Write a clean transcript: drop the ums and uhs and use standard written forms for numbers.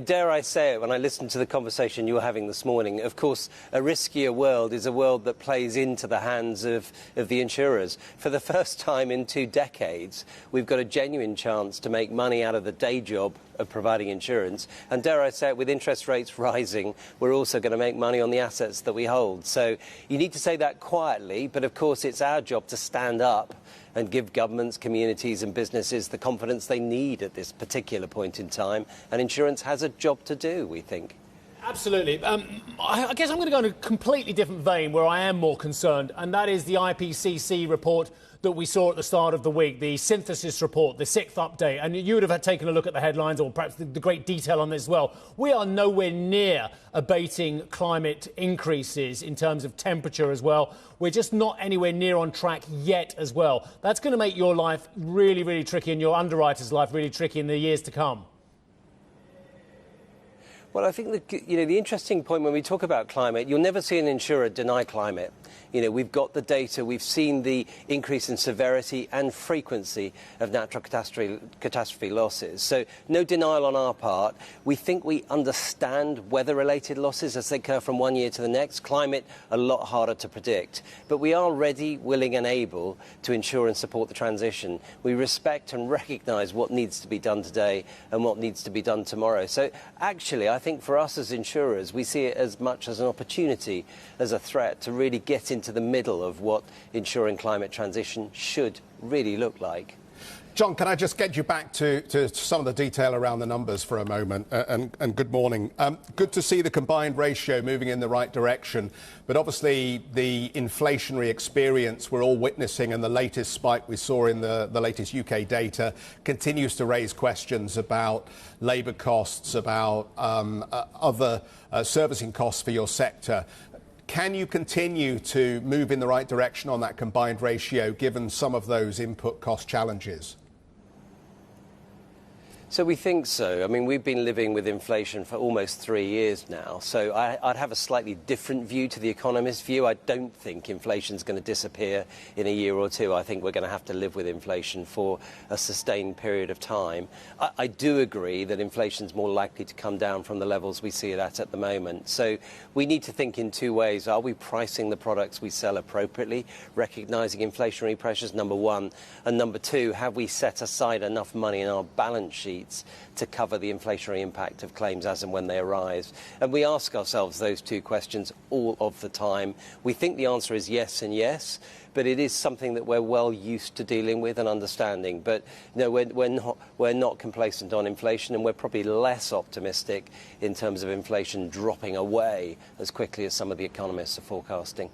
Dare I say it, when I listened to the conversation you were having this morning, of course, a riskier world is a world that plays into the hands of the insurers. For the first time in 2 decades, we've got a genuine chance to make money out of the day job of providing insurance. And dare I say it, with interest rates rising, we're also going to make money on the assets that we hold. So you need to say that quietly, but of course it's our job to stand up and give governments, communities and businesses the confidence they need at this particular point in time. And insurance has a job to do, we think. Absolutely. I guess I'm going to go in a completely different vein where I am more concerned, and that is the IPCC report that we saw at the start of the week, the synthesis report, the 6th update. And you would have taken a look at the headlines or perhaps the great detail on this as well. We are nowhere near abating climate increases in terms of temperature as well. We're just not anywhere near on track yet as well. That's going to make your life really, really tricky and your underwriter's life really tricky in the years to come. Well, I think the interesting point when we talk about climate, you'll never see an insurer deny climate. We've got the data, we've seen the increase in severity and frequency of natural catastrophe losses. So no denial on our part. We think we understand weather-related losses as they occur from one year to the next. Climate, a lot harder to predict. But we are ready, willing and able to ensure and support the transition. We respect and recognise what needs to be done today and what needs to be done tomorrow. So actually, I think for us as insurers, we see it as much as an opportunity as a threat to really get into the middle of what ensuring climate transition should really look like. John, can I just get you back to some of the detail around the numbers for a moment? And good morning. Good to see the combined ratio moving in the right direction. But obviously, the inflationary experience we're all witnessing and the latest spike we saw in the latest UK data continues to raise questions about labour costs, about other servicing costs for your sector. Can you continue to move in the right direction on that combined ratio, given some of those input cost challenges? So we think so. I mean, we've been living with inflation for almost 3 years now. So I'd have a slightly different view to the economist's view. I don't think inflation's going to disappear in a year or two. I think we're going to have to live with inflation for a sustained period of time. I do agree that inflation's more likely to come down from the levels we see it at the moment. So we need to think in 2 ways. Are we pricing the products we sell appropriately, recognising inflationary pressures, number one? And number two, have we set aside enough money in our balance sheet to cover the inflationary impact of claims as and when they arise? And we ask ourselves those 2 questions all of the time. We think the answer is yes and yes, but it is something that we're well used to dealing with and understanding. But we're not complacent on inflation, and we're probably less optimistic in terms of inflation dropping away as quickly as some of the economists are forecasting.